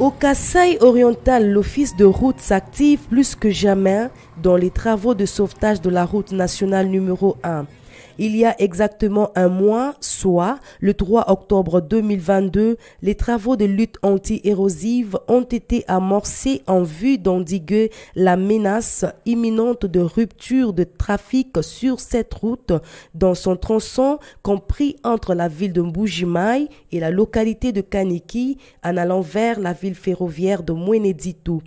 Au Kasaï oriental, l'office de route s'active plus que jamais dans les travaux de sauvetage de la route nationale numéro 1. Il y a exactement un mois, soit le 3 octobre 2022, les travaux de lutte anti-érosive ont été amorcés en vue d'endiguer la menace imminente de rupture de trafic sur cette route dans son tronçon compris entre la ville de Mbuji-Mayi et la localité de Kaniki en allant vers la ville ferroviaire de Mweneditu.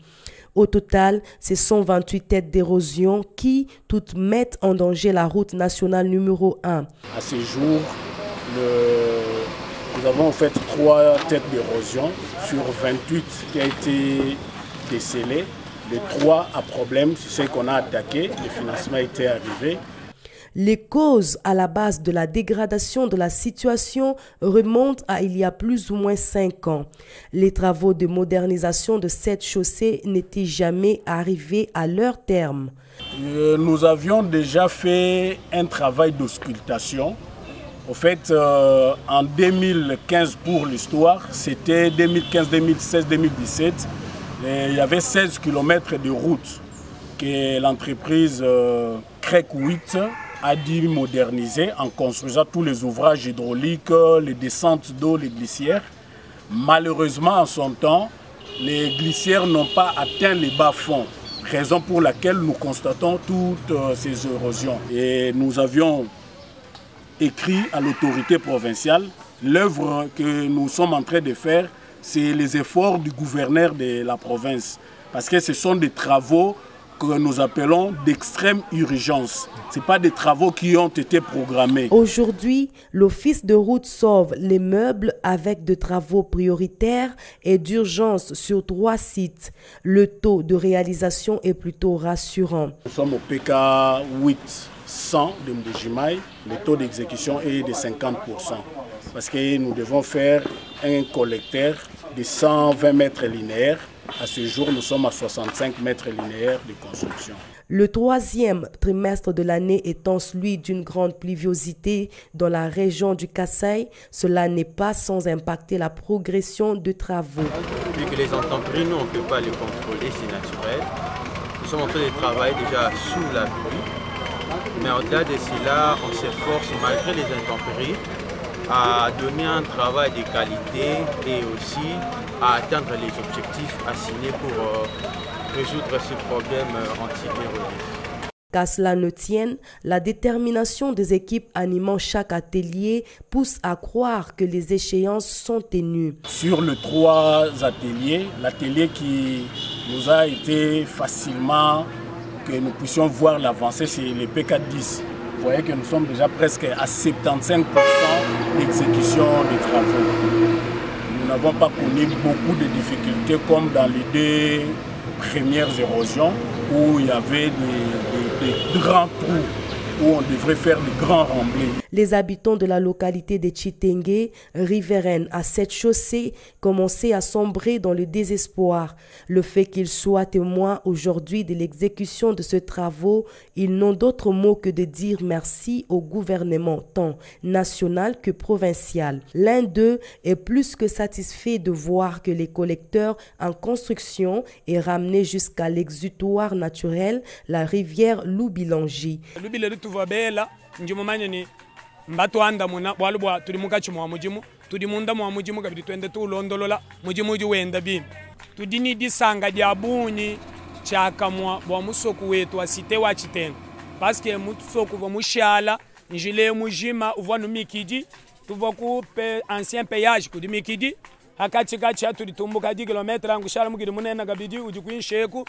Au total, c'est 128 têtes d'érosion qui toutes mettent en danger la route nationale numéro 1. À ce jour, nous avons en fait 3 têtes d'érosion sur 28 qui ont été décelées. Les 3 à problème, c'est ce qu'on a attaqué, le financement était arrivé. Les causes à la base de la dégradation de la situation remontent à il y a plus ou moins 5 ans. Les travaux de modernisation de cette chaussée n'étaient jamais arrivés à leur terme. Nous avions déjà fait un travail d'auscultation. En fait, en 2015 pour l'histoire, c'était 2015, 2016, 2017. Il y avait 16 km de route que l'entreprise CREC 8 a dû moderniser en construisant tous les ouvrages hydrauliques, les descentes d'eau, les glissières. Malheureusement, en son temps, les glissières n'ont pas atteint les bas-fonds, raison pour laquelle nous constatons toutes ces érosions. Et nous avions écrit à l'autorité provinciale, l'œuvre que nous sommes en train de faire, c'est les efforts du gouverneur de la province, parce que ce sont des travaux que nous appelons d'extrême urgence. Ce ne sont pas des travaux qui ont été programmés. Aujourd'hui, l'office de route sauve les meubles avec des travaux prioritaires et d'urgence sur 3 sites. Le taux de réalisation est plutôt rassurant. Nous sommes au PK 800 de Mbuji-Mayi. Le taux d'exécution est de 50%. Parce que nous devons faire un collecteur de 120 mètres linéaires. À ce jour, nous sommes à 65 mètres linéaires de construction. Le 3e trimestre de l'année étant celui d'une grande pluviosité dans la région du Kasaï, cela n'est pas sans impacter la progression de travaux. Vu que les intempéries, nous, on ne peut pas les contrôler, c'est naturel. Nous sommes en train de travailler déjà sous la pluie. Mais au-delà de cela, on s'efforce, malgré les intempéries, à donner un travail de qualité et aussi à atteindre les objectifs assignés pour résoudre ce problème anti-érosif. Qu'à cela ne tienne, la détermination des équipes animant chaque atelier pousse à croire que les échéances sont tenues. Sur les 3 ateliers, l'atelier qui nous a été facilement, que nous puissions voir l'avancée, c'est le PK10. Vous voyez que nous sommes déjà presque à 75% d'exécution des travaux. Nous n'avons pas connu beaucoup de difficultés comme dans les 2 premières érosions où il y avait des grands trous, où on devrait faire de grands remblais. Les habitants de la localité de Chitenge, riveraines à cette chaussée, commençaient à sombrer dans le désespoir. Le fait qu'ils soient témoins aujourd'hui de l'exécution de ce travaux, ils n'ont d'autre mot que de dire merci au gouvernement, tant national que provincial. L'un d'eux est plus que satisfait de voir que les collecteurs en construction est ramené jusqu'à l'exutoire naturel, la rivière Lubilangi. Mbatwanda muna bwalubwa tuli mukachi mwa mujimu tuli munda mwa mujimu kabiri twende tulondolola mujimu wenda bini tudini disanga dia bunyi chakamwa bwa musoku wetu asite wa chitenga paske musoku bwa mushala njile mujima uvanu mikidi tuva ku ancien péage ku mikidi akati kacha tuli tumbuka 10 km angu shala mugiri munena kabidi uji kuinsheku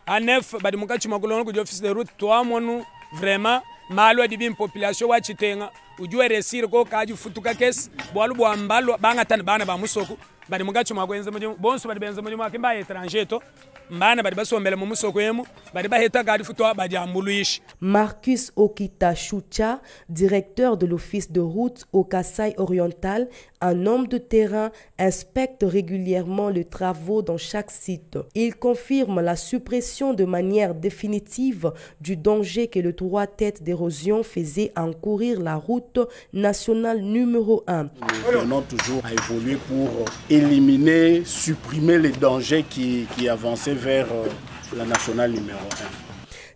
anef badi mukachi makulona ku office de route twamonu vraiment malo adibi population wa chitenga ujue resire ko kaji futuka kesi bwalu bwa mbalo bangatana bana ba musoku bali mugacho magwenza mujimu bonso bali benza mujimu akimba étranger to mbana bali basombele mu musoko yemu bali baheta gadi futwa badi ambuluishi. Marcus Okita Choucha, directeur de l'office de route au Kasaï oriental, un homme de terrain, inspecte régulièrement les travaux dans chaque site. Il confirme la suppression de manière définitive du danger que le 3 têtes d'érosion faisait encourir la route route nationale numéro 1. Nous venons toujours à évoluer pour éliminer, supprimer les dangers qui avançaient vers la nationale numéro 1.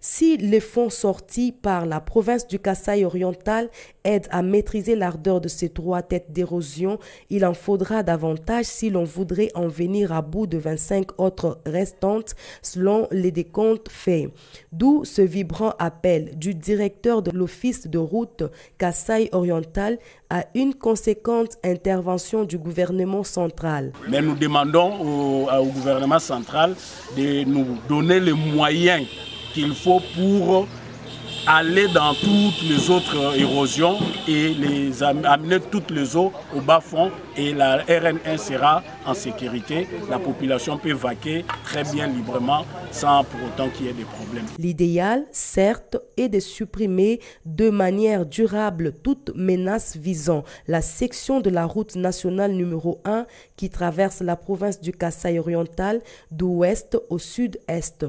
Si les fonds sortis par la province du Kasaï oriental aident à maîtriser l'ardeur de ces 3 têtes d'érosion, il en faudra davantage si l'on voudrait en venir à bout de 25 autres restantes selon les décomptes faits. D'où ce vibrant appel du directeur de l'Office de route Kasaï oriental à une conséquente intervention du gouvernement central. Mais nous demandons au gouvernement central de nous donner les moyens qu'il faut pour aller dans toutes les autres érosions et les amener toutes les eaux au bas-fond, et la RN1 sera en sécurité. La population peut vaquer très bien librement sans pour autant qu'il y ait des problèmes. L'idéal, certes, est de supprimer de manière durable toute menace visant la section de la route nationale numéro 1 qui traverse la province du Kasaï oriental d'ouest au sud-est.